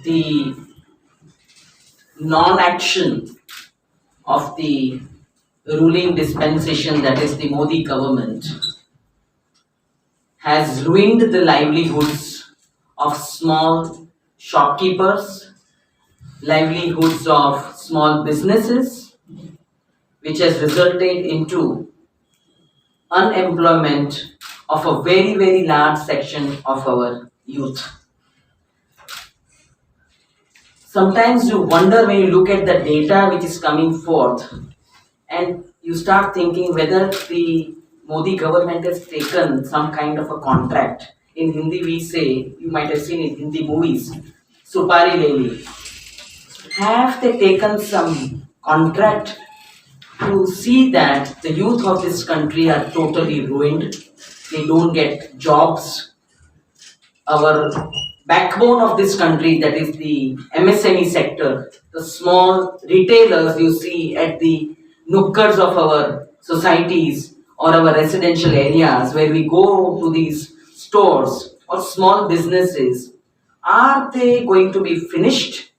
the non-action of the ruling dispensation, that is the Modi government, has ruined the livelihoods of small shopkeepers, livelihoods of small businesses, which has resulted into unemployment of a very, very large section of our youth. Sometimes you wonder when you look at the data which is coming forth, and you start thinking whether the Modi government has taken some kind of a contract. In Hindi we say, you might have seen in Hindi movies, Supari Leli. Have they taken some contract to see that the youth of this country are totally ruined? They don't get jobs. Our backbone of this country, that is the MSME sector, the small retailers you see at the nukkars of our societies or our residential areas where we go to these stores or small businesses, are they going to be finished?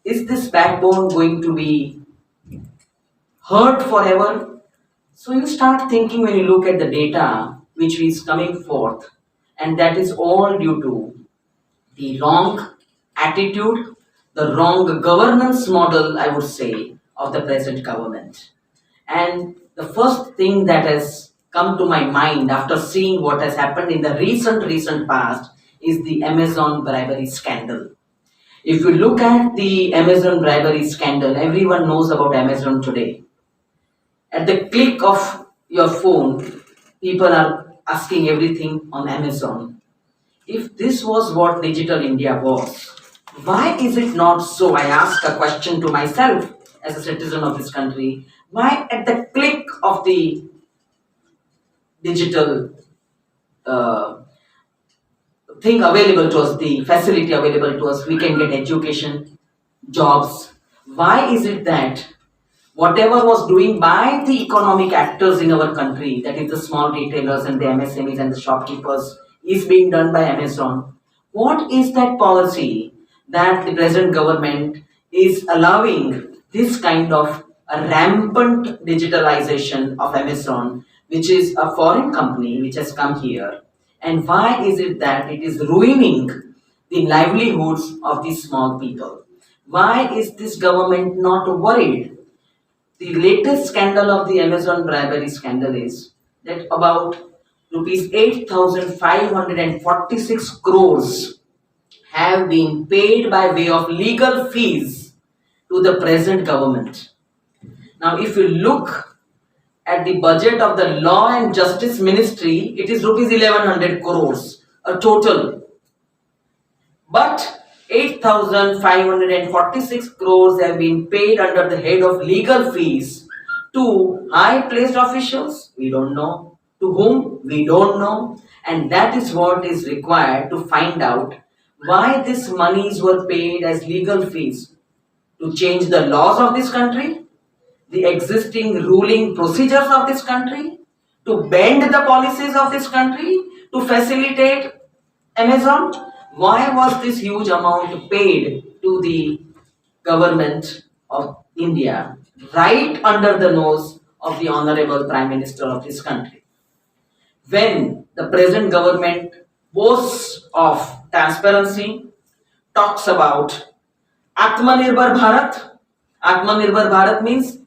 Is this backbone going to be hurt forever? So you start thinking when you look at the data which is coming forth, and that is all due to the wrong attitude, the wrong governance model, I would say, of the present government. And the first thing that has come to my mind after seeing what has happened in the recent past is the Amazon bribery scandal. If you look at the Amazon bribery scandal, everyone knows about Amazon today. At the click of your phone, people are asking everything on Amazon. If this was what Digital India was, why is it not so? I ask a question to myself as a citizen of this country. Why at the click of the digital thing available to us, the facility available to us, we can get education, jobs? Why is it that whatever was doing by the economic actors in our country, that is the small retailers and the MSMEs and the shopkeepers, is being done by Amazon? What is that policy that the present government is allowing this kind of a rampant digitalization of Amazon, which is a foreign company which has come here? And why is it that it is ruining the livelihoods of these small people? Why is this government not worried? The latest scandal of the Amazon bribery scandal is that about rupees 8,546 crores have been paid by way of legal fees to the present government. Now, if you look at the budget of the Law and Justice Ministry, it is rupees 1100 crores, a total. But 8,546 crores have been paid under the head of legal fees to high placed officials, we don't know. To whom, we don't know. And that is what is required to find out why these monies were paid as legal fees. To change the laws of this country, the existing ruling procedures of this country, to bend the policies of this country, to facilitate Amazon. Why was this huge amount paid to the government of India right under the nose of the Honorable Prime Minister of this country? When the present government boasts of transparency, talks about Atmanirbhar Bharat means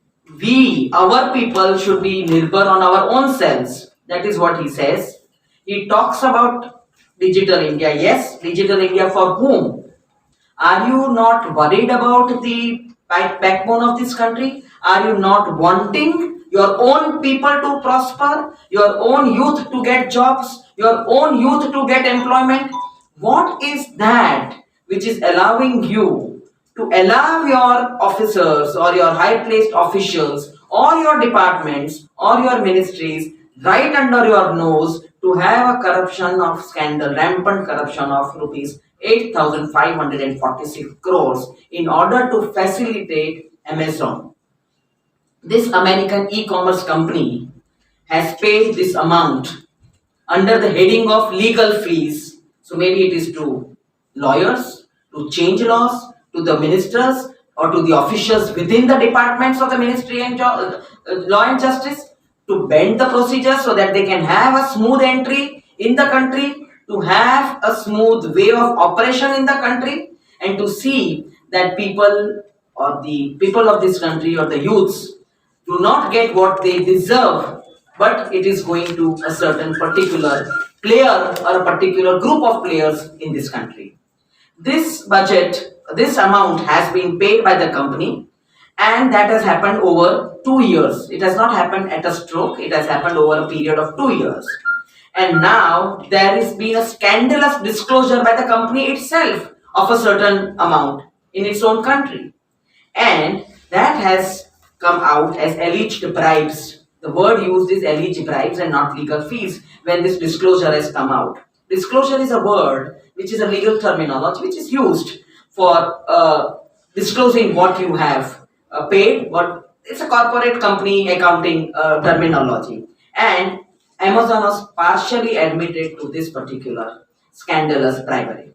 our people should be nirbhar on our own selves. That is what he says. He talks about Digital India. Yes, Digital India for whom? Are you not worried about the backbone of this country? Are you not wanting your own people to prosper, your own youth to get jobs, your own youth to get employment? What is that which is allowing you to allow your officers or your high placed officials or your departments or your ministries right under your nose to have a corruption of scandal, rampant corruption of rupees 8,546 crores in order to facilitate Amazon? This American e-commerce company has paid this amount under the heading of legal fees. So maybe it is to lawyers, to change laws, to the ministers or to the officials within the departments of the ministry and law and justice, to bend the procedures so that they can have a smooth entry in the country, to have a smooth way of operation in the country, and to see that people or the people of this country or the youths do not get what they deserve, but it is going to a certain particular player or a particular group of players in this country. This budget, this amount has been paid by the company, and that has happened over 2 years. It has not happened at a stroke, it has happened over a period of 2 years. And now there has been a scandalous disclosure by the company itself of a certain amount in its own country. And that has come out as alleged bribes. The word used is alleged bribes and not legal fees when this disclosure has come out. Disclosure is a word which is a legal terminology which is used for disclosing what you have paid. What it's a corporate company accounting terminology. And Amazon was partially admitted to this particular scandalous bribery.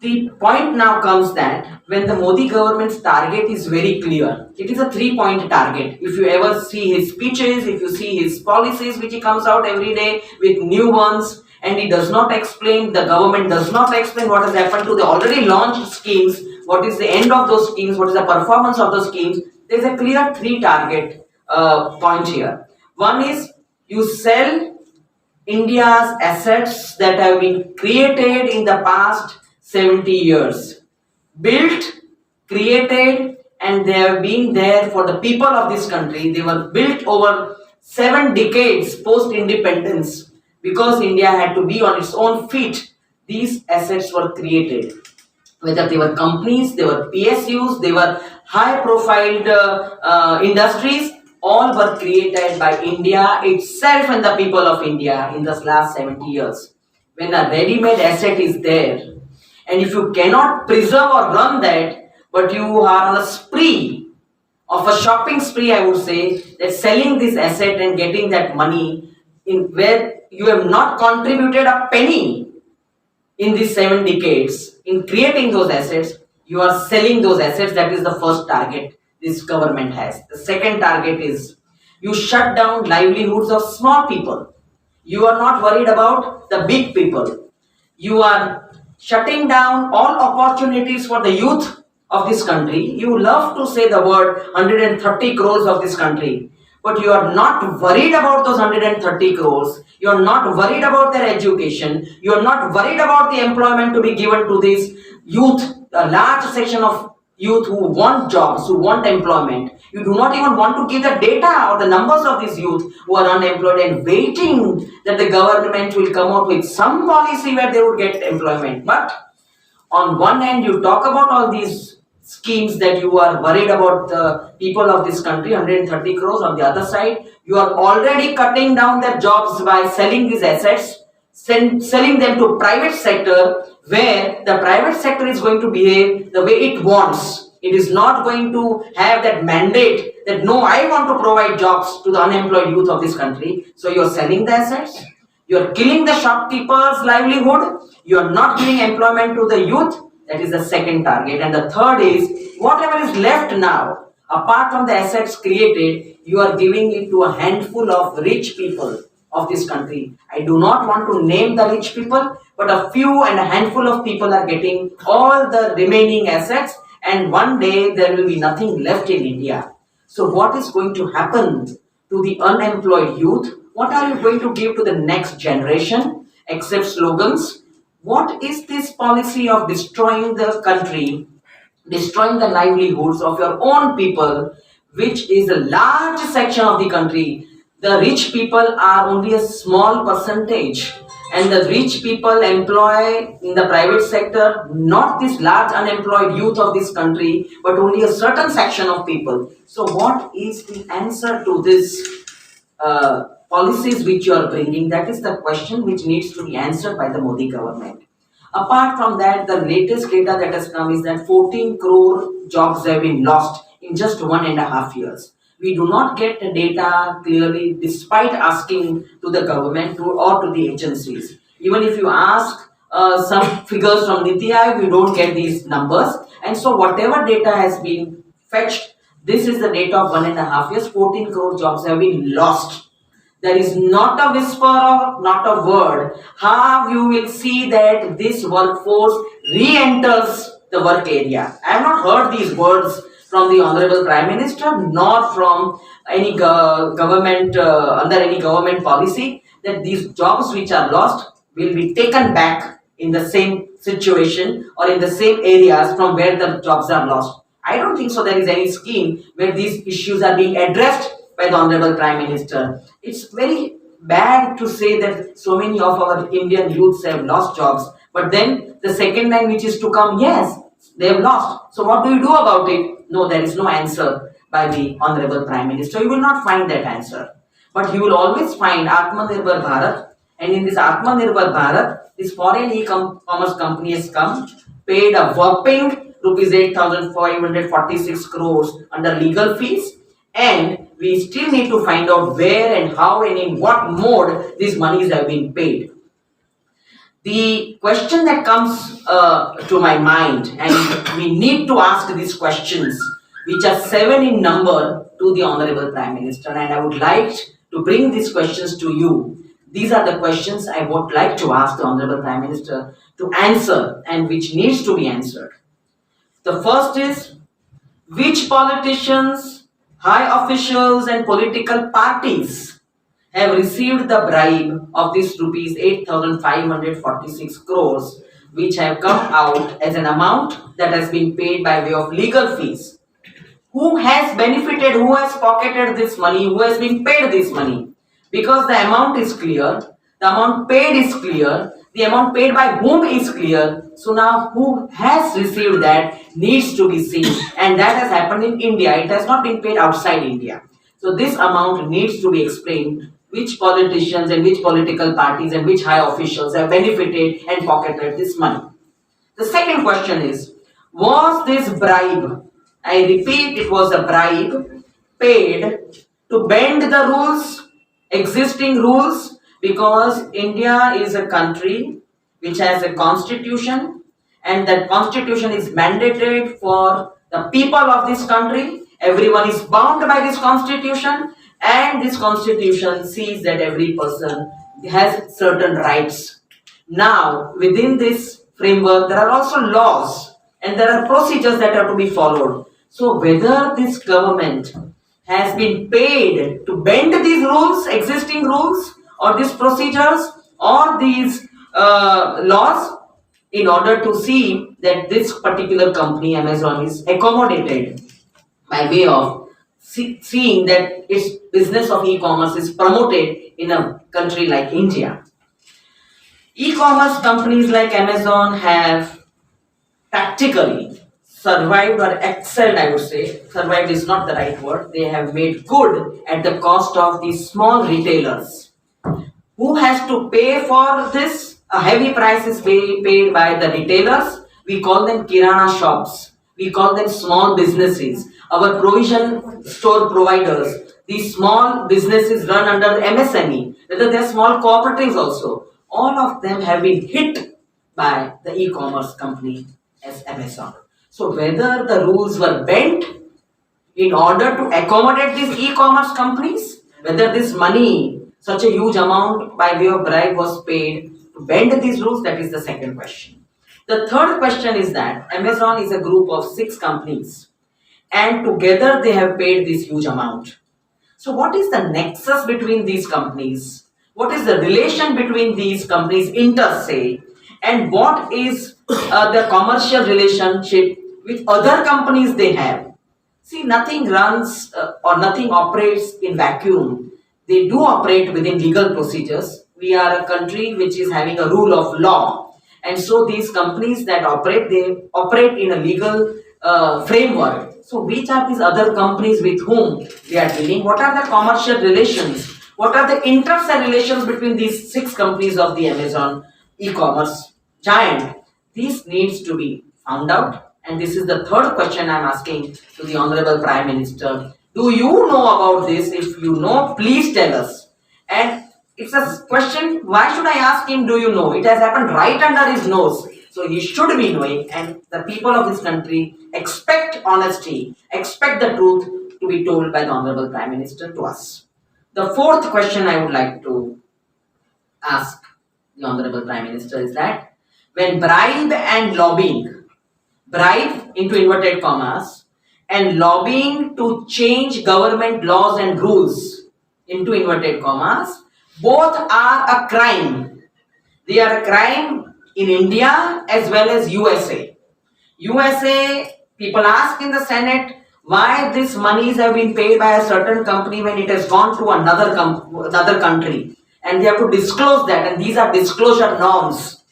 The point now comes that when the Modi government's target is very clear, it is a 3-point target. If you ever see his speeches, if you see his policies which he comes out every day with new ones, and he does not explain, the government does not explain what has happened to the already launched schemes, what is the end of those schemes, what is the performance of those schemes, there is a clear 3-target point here. One is you sell India's assets that have been created in the past 70 years. Built, created, and they have been there for the people of this country. They were built over 7 decades post-independence because India had to be on its own feet. These assets were created. Whether they were companies, they were PSUs, they were high-profiled industries, all were created by India itself and the people of India in the last 70 years. When a ready-made asset is there, and if you cannot preserve or run that, but you are on a spree, of a shopping spree, I would say, that selling this asset and getting that money in where you have not contributed a penny in these 7 decades in creating those assets, you are selling those assets. That is the first target this government has. The second target is you shut down livelihoods of small people. You are not worried about the big people. You are shutting down all opportunities for the youth of this country. You love to say the word 130 crores of this country, but you are not worried about those 130 crores. You are not worried about their education. You are not worried about the employment to be given to this youth, a large section of youth who want jobs, who want employment. You do not even want to give the data or the numbers of these youth who are unemployed and waiting that the government will come out with some policy where they would get employment. But on one hand, you talk about all these schemes that you are worried about the people of this country, 130 crores. On the other side, you are already cutting down their jobs by selling these assets, selling them to private sector, where the private sector is going to behave the way it wants. It is not going to have that mandate that no, I want to provide jobs to the unemployed youth of this country. So you are selling the assets, you are killing the shopkeepers' livelihood, you are not giving employment to the youth. That is the second target. And the third is whatever is left now, apart from the assets created, you are giving it to a handful of rich people of this country. I do not want to name the rich people, but a few and a handful of people are getting all the remaining assets, and one day there will be nothing left in India. So what is going to happen to the unemployed youth? What are you going to give to the next generation except slogans? What is this policy of destroying the country, destroying the livelihoods of your own people, which is a large section of the country? The rich people are only a small percentage, and the rich people employ in the private sector not this large unemployed youth of this country, but only a certain section of people. So what is the answer to this policies which you are bringing? That is the question which needs to be answered by the Modi government. Apart from that, the latest data that has come is that 14 crore jobs have been lost in just 1.5 years. We do not get the data clearly despite asking to the government or to the agencies. Even if you ask some figures from Niti Aayog, we don't get these numbers. And so whatever data has been fetched, this is the data of 1.5 years, 14 crore jobs have been lost. There is not a whisper or not a word how you will see that this workforce re-enters the work area. I have not heard these words from the Honorable Prime Minister nor from any government under any government policy that these jobs which are lost will be taken back in the same situation or in the same areas from where the jobs are lost. I don't think so there is any scheme where these issues are being addressed by the Honorable Prime Minister. It's very bad to say that so many of our Indian youths have lost jobs, but then the second line which is to come, yes, they have lost. So what do you do about it? No, there is no answer by the Honorable Prime Minister. You will not find that answer. But you will always find Atmanirbhar Bharat, and in this Atmanirbhar Bharat, this foreign e-commerce company has come, paid a whopping rupees 8,546 crores under legal fees, and we still need to find out where and how and in what mode these monies have been paid. The question that comes to my mind, and we need to ask these questions, which are 7 in number, to the Honorable Prime Minister, and I would like to bring these questions to you. These are the questions I would like to ask the Honorable Prime Minister to answer and which needs to be answered. The first is, which politicians, high officials and political parties have received the bribe of this rupees 8,546 crores which have come out as an amount that has been paid by way of legal fees? Who has benefited, who has pocketed this money, who has been paid this money? Because the amount is clear, the amount paid is clear, the amount paid by whom is clear. So now who has received that needs to be seen, and that has happened in India. It has not been paid outside India. So this amount needs to be explained, which politicians and which political parties and which high officials have benefited and pocketed this money. The second question is, was this bribe, I repeat, it was a bribe, paid to bend the rules, existing rules, because India is a country which has a constitution, and that constitution is mandated for the people of this country. Everyone is bound by this constitution, and this constitution sees that every person has certain rights. Now, within this framework, there are also laws and there are procedures that are to be followed. So whether this government has been paid to bend these rules, existing rules, or these procedures, or these laws, in order to see that this particular company, Amazon, is accommodated by way of seeing that its business of e-commerce is promoted in a country like India. E-commerce companies like Amazon have practically survived or excelled, I would say. Survived is not the right word. They have made good at the cost of these small retailers. Who has to pay for this? A heavy price is paid by the retailers. We call them kirana shops. We call them small businesses. Our provision store providers. These small businesses run under MSME. Whether they are small cooperatives also. All of them have been hit by the e-commerce company as Amazon. So whether the rules were bent in order to accommodate these e-commerce companies, whether this money, such a huge amount by way of bribe was paid to bend these rules, that is the second question. The third question is that Amazon is a group of 6 companies and together they have paid this huge amount. So what is the nexus between these companies? What is the relation between these companies inter se, and what is the commercial relationship with other companies they have? See, nothing runs or nothing operates in vacuum. They do operate within legal procedures. We are a country which is having a rule of law, and so these companies that operate, they operate in a legal framework. So which are these other companies with whom they are dealing? What are the commercial relations? What are the inter-se relations between these 6 companies of the Amazon e-commerce giant? This needs to be found out, and this is the third question I am asking to the Honorable Prime Minister. Do you know about this? If you know, please tell us. And It's a question, why should I ask him, do you know? It has happened right under his nose. So he should be knowing, and the people of this country expect honesty, expect the truth to be told by the Honorable Prime Minister to us. The fourth question I would like to ask the Honorable Prime Minister is that when bribe and lobbying, bribe into inverted commas, and lobbying to change government laws and rules into inverted commas, both are a crime. They are a crime in India as well as USA. USA, people ask in the Senate why these monies have been paid by a certain company when it has gone to another country, and they have to disclose that, and these are disclosure norms.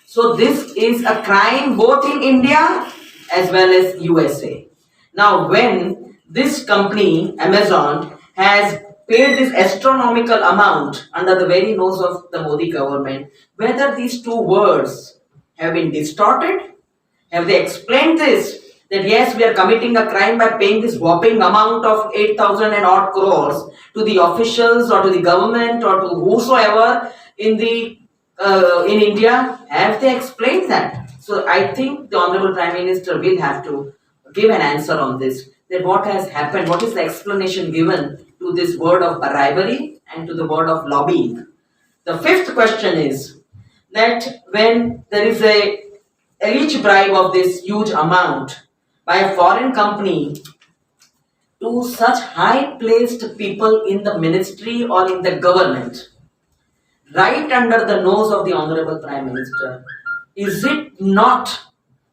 So this is a crime both in India as well as USA. Now, when this company, Amazon, has paid this astronomical amount under the very nose of the Modi government, whether these two words have been distorted, have they explained this? That yes, we are committing a crime by paying this whopping amount of 8,000 and odd crores to the officials or to the government or to whosoever in India. Have they explained that? So I think the Honorable Prime Minister will have to give an answer on this. That what has happened, what is the explanation given to this word of bribery and to the word of lobbying? The fifth question is that when there is a rich bribe of this huge amount by a foreign company to such high placed people in the ministry or in the government, right under the nose of the Honorable Prime Minister, is it not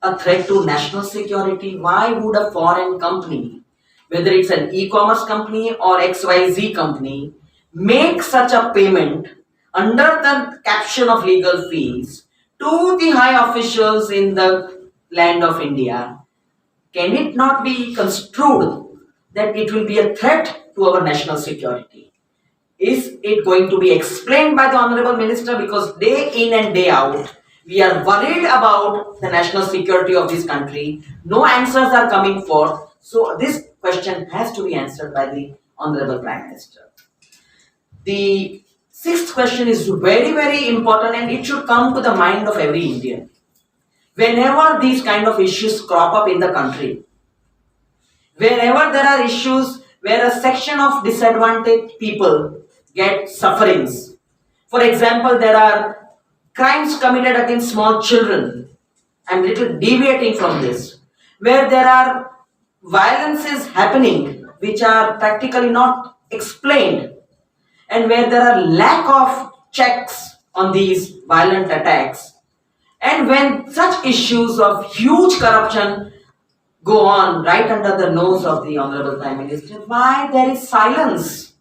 a threat to national security? Why would a foreign company, whether it's an e-commerce company or XYZ company, make such a payment under the caption of legal fees to the high officials in the land of India? Can it not be construed that it will be a threat to our national security? Is it going to be explained by the Honorable Minister? Because day in and day out, we are worried about the national security of this country. No answers are coming forth. So this question has to be answered by the Honorable Prime Minister. The sixth question is very, very important, and it should come to the mind of every Indian. Whenever these kind of issues crop up in the country, wherever there are issues where a section of disadvantaged people get sufferings, for example, there are crimes committed against small children. I'm little deviating from this, where there are violences happening which are practically not explained, and where there are lack of checks on these violent attacks, and when such issues of huge corruption go on right under the nose of the Honorable Prime Minister, why there is silence?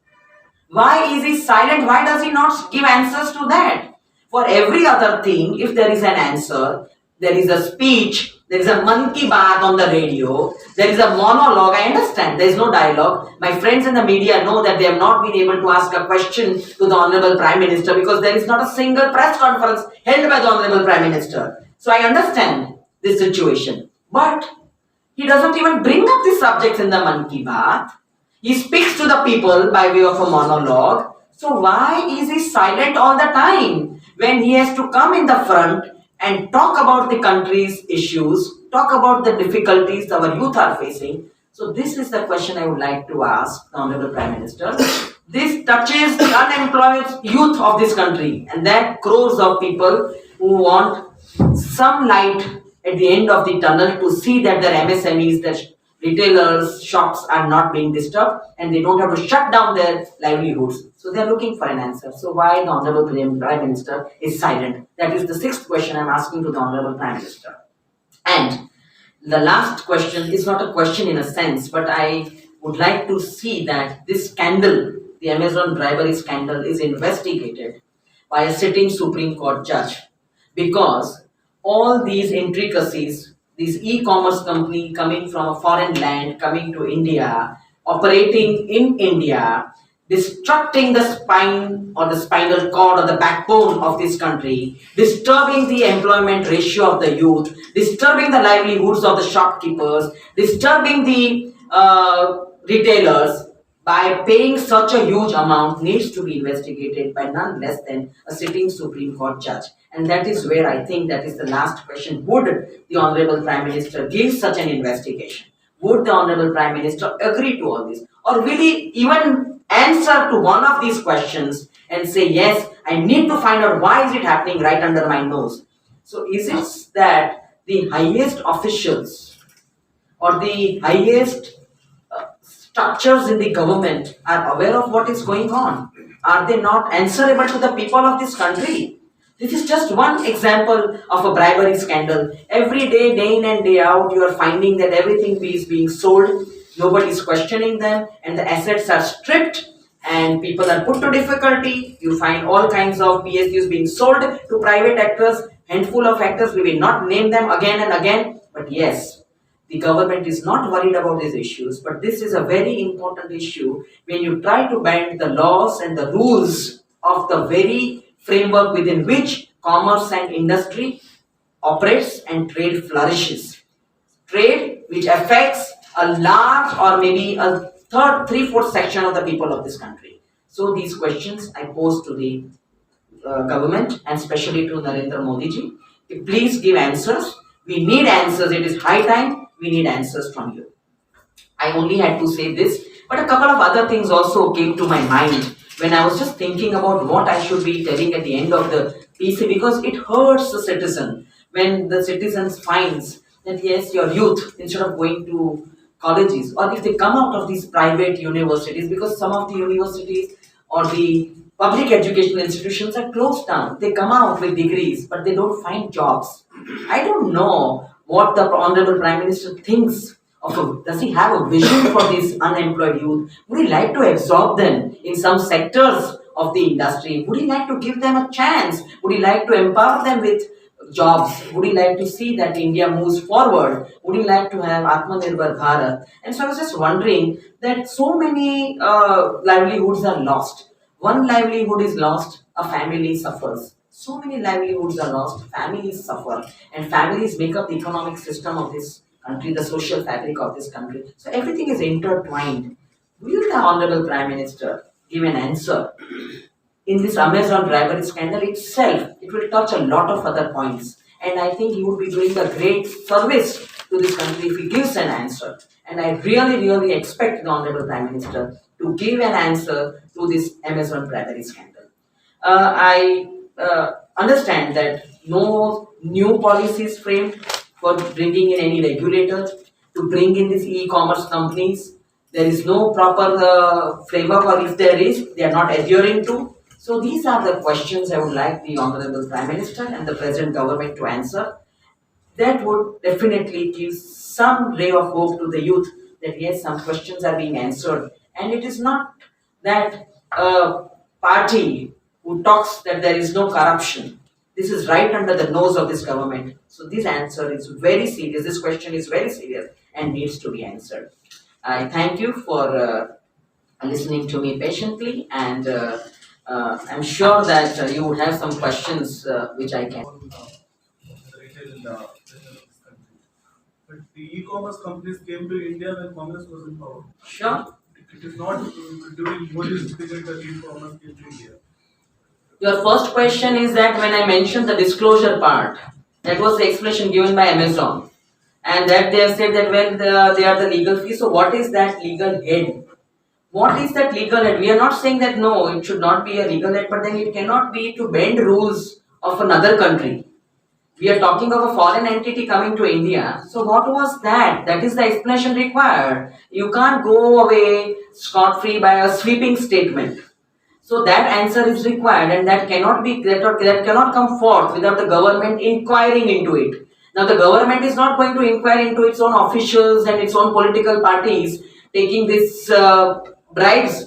Why is he silent? Why does he not give answers to that? For every other thing, if there is an answer, there is a speech, there is a Mann Ki Baat on the radio, there is a monologue. I understand there is no dialogue. My friends in the media know that they have not been able to ask a question to the Honorable Prime Minister because there is not a single press conference held by the Honorable Prime Minister. So I understand this situation. But he doesn't even bring up the subjects in the Mann Ki Baat. He speaks to the people by way of a monologue. So why is he silent all the time when he has to come in the front and talk about the country's issues, talk about the difficulties our youth are facing? So this is the question I would like to ask the Honorable Prime Minister. This touches the unemployed youth of this country, and that crores of people who want some light at the end of the tunnel to see that their MSMEs, their retailers, shops are not being disturbed and they don't have to shut down their livelihoods. So they are looking for an answer. So why the Honorable Prime Minister is silent? That is the sixth question I'm asking to the Honorable Prime Minister. And the last question is not a question in a sense, but I would like to see that this scandal, the Amazon bribery scandal, is investigated by a sitting Supreme Court judge, because all these intricacies, this e-commerce company coming from a foreign land, coming to India, operating in India, destructing the spine or the spinal cord or the backbone of this country, disturbing the employment ratio of the youth, disturbing the livelihoods of the shopkeepers, disturbing the retailers, by paying such a huge amount needs to be investigated by none less than a sitting Supreme Court judge. And that is where I think that is the last question. Would the Honorable Prime Minister give such an investigation? Would the Honorable Prime Minister agree to all this? Or will he even answer to one of these questions and say, yes, I need to find out why is it happening right under my nose? So is it that the highest officials or the highest structures in the government are aware of what is going on? Are they not answerable to the people of this country? This is just one example of a bribery scandal. Every day, day in and day out, you are finding that everything is being sold, nobody is questioning them, and the assets are stripped and people are put to difficulty. You find all kinds of PSUs being sold to private actors, handful of actors, we will not name them again and again, but yes, the government is not worried about these issues, but this is a very important issue when you try to bend the laws and the rules of the very framework within which commerce and industry operates and trade flourishes. Trade which affects a large or maybe a third, three-fourths section of the people of this country. So these questions I pose to the government and especially to Narendra Modi ji. Please give answers. We need answers. It is high time we need answers from you. I only had to say this, but a couple of other things also came to my mind when I was just thinking about what I should be telling at the end of the PC, because it hurts the citizen when the citizens finds that yes, your youth, instead of going to colleges, or if they come out of these private universities, because some of the universities or the public educational institutions are closed down. They come out with degrees, but they don't find jobs. I don't know what the Honorable Prime Minister thinks of does he have a vision for these unemployed youth? Would he like to absorb them in some sectors of the industry? Would he like to give them a chance? Would he like to empower them with jobs? Would he like to see that India moves forward? Would he like to have Atmanirbhar Bharat? And so I was just wondering that so many livelihoods are lost. One livelihood is lost, a family suffers. So many livelihoods are lost, families suffer, and families make up the economic system of this country, the social fabric of this country. So everything is intertwined. Will the Honorable Prime Minister give an answer? In this Amazon bribery scandal itself, it will touch a lot of other points. And I think he would be doing a great service to this country if he gives an answer. And I really, really expect the Honorable Prime Minister to give an answer to this Amazon bribery scandal. I understand that no new policy is framed for bringing in any regulator to bring in these e-commerce companies. There is no proper framework, or if there is, they are not adhering to. So these are the questions I would like the Honorable Prime Minister and the present government to answer. That would definitely give some ray of hope to the youth that yes, some questions are being answered. And it is not that a party who talks that there is no corruption. This is right under the nose of this government. So this answer is very serious. This question is very serious and needs to be answered. I thank you for listening to me patiently, and I'm sure that you would have some questions which I can. But the e-commerce companies came to India when Congress was in power. Sure. It is not during Modi's period that e-commerce came to India. Your first question is that when I mentioned the disclosure part, that was the explanation given by Amazon. And that they have said that when they are the legal fee, so what is that legal head? What is that legal head? We are not saying that no, it should not be a legal head, but then it cannot be to bend rules of another country. We are talking of a foreign entity coming to India. So what was that? That is the explanation required. You can't go away scot-free by a sweeping statement. So that answer is required, and that cannot be that cannot come forth without the government inquiring into it. Now the government is not going to inquire into its own officials and its own political parties taking this bribes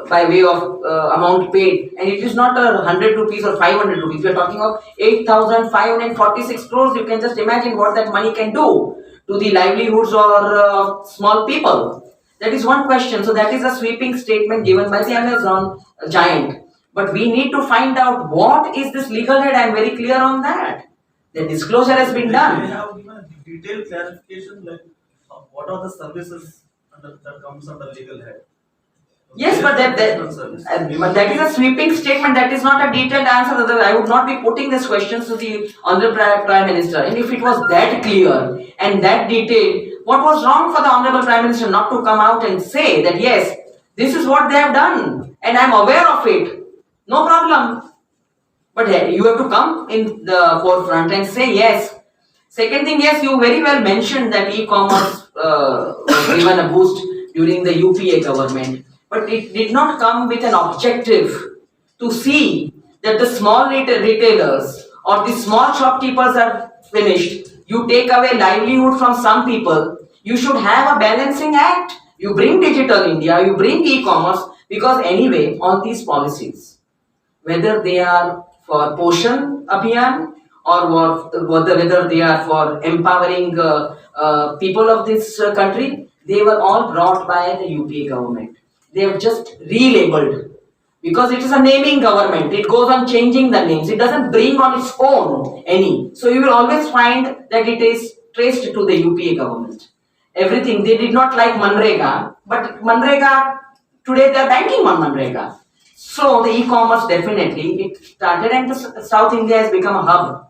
by way of amount paid, and it is not 100 rupees or 500 rupees. We are talking of 8,546 crores. You can just imagine what that money can do to the livelihoods or small people. That is one question. So that is a sweeping statement given by the Amazon giant. But we need to find out what is this legal head. I am very clear on that. The disclosure has been done. They have given a detailed clarification like what are the services that comes under legal head. Yes, but but that is a sweeping statement. That is not a detailed answer. Otherwise, I would not be putting these questions to the Honorable Prime Minister. And if it was that clear and that detailed, what was wrong for the Honorable Prime Minister not to come out and say that yes, this is what they have done, and I am aware of it. No problem. But you have to come in the forefront and say yes. Second thing, yes, you very well mentioned that e-commerce was given a boost during the UPA government, but it did not come with an objective to see that the small retailers or the small shopkeepers are finished. You take away livelihood from some people. You should have a balancing act. You bring digital India, you bring e-commerce, because anyway, all these policies, whether they are for Poshan Abhiyan or whether they are for empowering people of this country, they were all brought by the UPA government. They have just relabeled because it is a naming government. It goes on changing the names. It doesn't bring on its own any. So you will always find that it is traced to the UPA government. Everything, they did not like Manrega, but Manrega, today they are banking on Manrega. So the e-commerce definitely, it started, and the South India has become a hub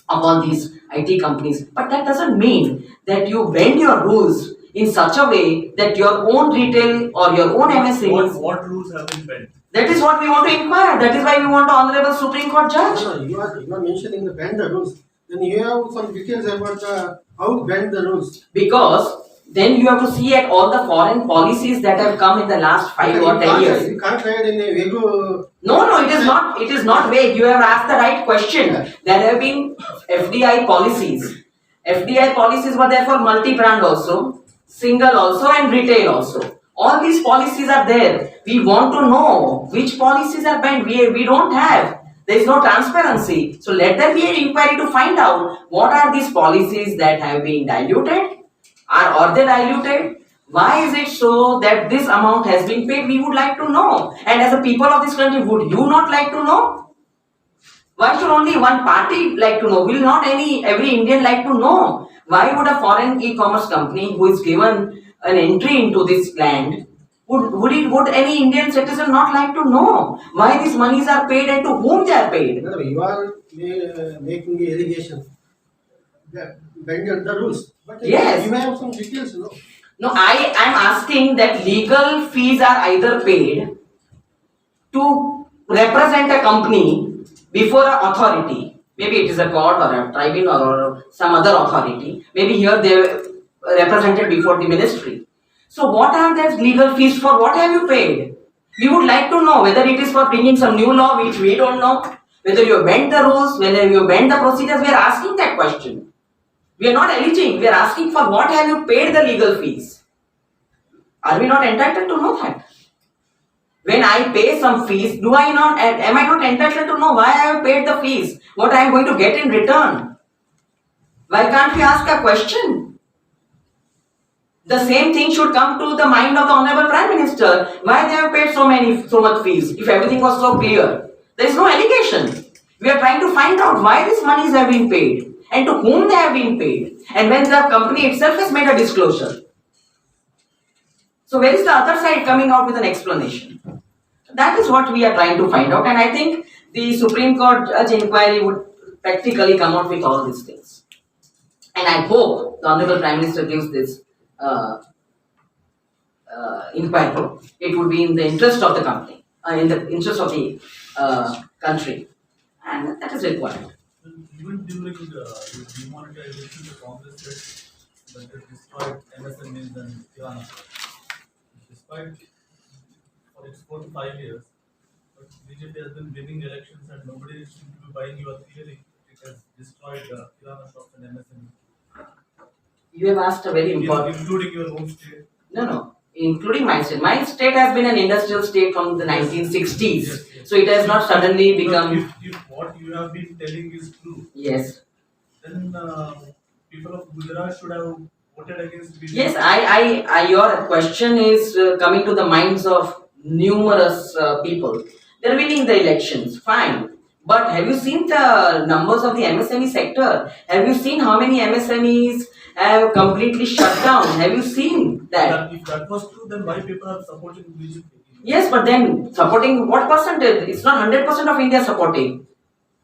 of all these IT companies. But that doesn't mean that you bend your rules in such a way that your own retail or your own MSMEs. What rules have been bent? That is what we want to inquire. That is why we want an Honorable Supreme Court judge. No, you are mentioning the bend the rules. Then you have some details about how bend the rules. Because then you have to see at all the foreign policies that have come in the last 5 or 10 years. You can't try it in a vague. No, it is not. It is not vague. You have asked the right question. There have been FDI policies. FDI policies were there for multi-brand also, single also, and retail also. All these policies are there. We want to know which policies are banned. We don't have. There is no transparency. So let there be an inquiry to find out what are these policies that have been diluted. Are they diluted? Why is it so that this amount has been paid? We would like to know. And as a people of this country, would you not like to know? Why should only one party like to know? Will not every Indian like to know? Why would a foreign e-commerce company who is given an entry into this land, would any Indian citizen not like to know why these monies are paid and to whom they are paid? No, you are making the allegation that bend the rules. But yes, you may have some details, no? No, I am asking that legal fees are either paid to represent a company before an authority. Maybe it is a court or a tribunal or some other authority. Maybe here they are represented before the ministry. So what are those legal fees for? What have you paid? We would like to know whether it is for bringing some new law which we don't know, whether you bend the rules, whether you bend the procedures. We are asking that question. We are not alleging, we are asking for what have you paid the legal fees. Are we not entitled to know that? When I pay some fees, am I not entitled to know why I have paid the fees? What I am going to get in return? Why can't we ask a question? The same thing should come to the mind of the Honorable Prime Minister. Why they have paid so much fees if everything was so clear? There is no allegation. We are trying to find out why these monies have been paid and to whom they have been paid, and when the company itself has made a disclosure. So where is the other side coming out with an explanation? That is what we are trying to find out, and I think the Supreme Court judge inquiry would practically come out with all these things. And I hope the Honorable Prime Minister gives this inquiry. It would be in the interest of the company, in the interest of the country, and that is required. Even during the demonetization, the Congress said that they destroyed MSMEs and Kirana stores. Despite for its 4 to 5 years, but BJP has been winning elections and nobody seems to be buying your theory. It has destroyed Kirana shops and MSMEs. You have asked a very important. Including your own state. No. Including my state. My state has been an industrial state from the 1960s. Yes. So it has not suddenly become. If what you have been telling is true, Yes. then people of Gujarat should have voted against BJP. Yes, your question is coming to the minds of numerous people. They're winning the elections, fine. But have you seen the numbers of the MSME sector? Have you seen how many MSMEs have completely shut down? Have you seen that? If that was true, then why people are supporting BJP? Yes, but then supporting what percentage? It's not 100% of India supporting.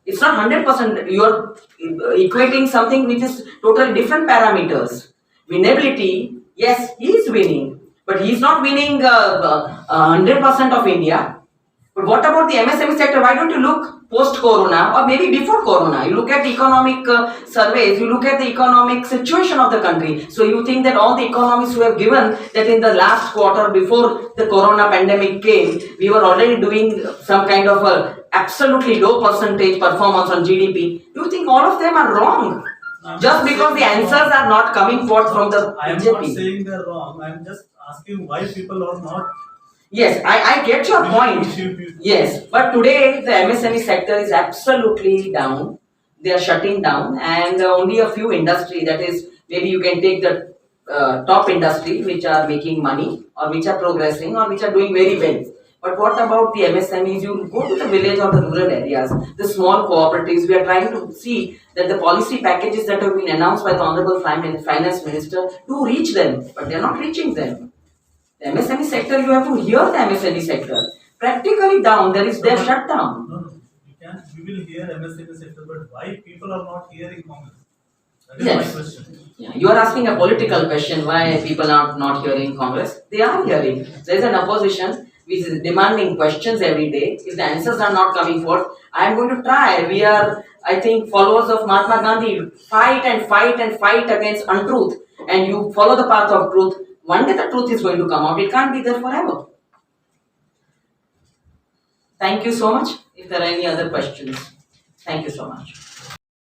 It's not 100%. You are equating something which is totally different parameters. Winnability, yes, he is winning, but he is not winning 100% of India. But what about the MSME sector? Why don't you look post-corona or maybe before corona? You look at the economic surveys, you look at the economic situation of the country. So you think that all the economists who have given that in the last quarter before the corona pandemic came, we were already doing some kind of a absolutely low percentage performance on GDP. Do you think all of them are wrong? I'm Just not because the saying answers are not coming forth from the I am not BJP. saying they're wrong. I am just asking why people are not. Yes, I get your point. Yes, but today the MSME sector is absolutely down. They are shutting down, and only a few industry, that is, maybe you can take the top industry which are making money or which are progressing or which are doing very well. But what about the MSMEs? You go to the village or the rural areas, the small cooperatives. We are trying to see that the policy packages that have been announced by the Honorable Finance Minister do reach them, but they are not reaching them. The MSME sector, you have to hear the MSME sector. Practically down, they're shut down. No, you can. We will hear MSME sector, but why people are not hearing Congress? That is Yes. my question. Yeah, you are asking a political question why people are not hearing Congress. They are hearing. There is an opposition which is demanding questions every day. If the answers are not coming forth, I am going to try. We are, I think, followers of Mahatma Gandhi. Fight and fight and fight against untruth. And you follow the path of truth. One day the truth is going to come out. It can't be there forever. Thank you so much. If there are any other questions, thank you so much.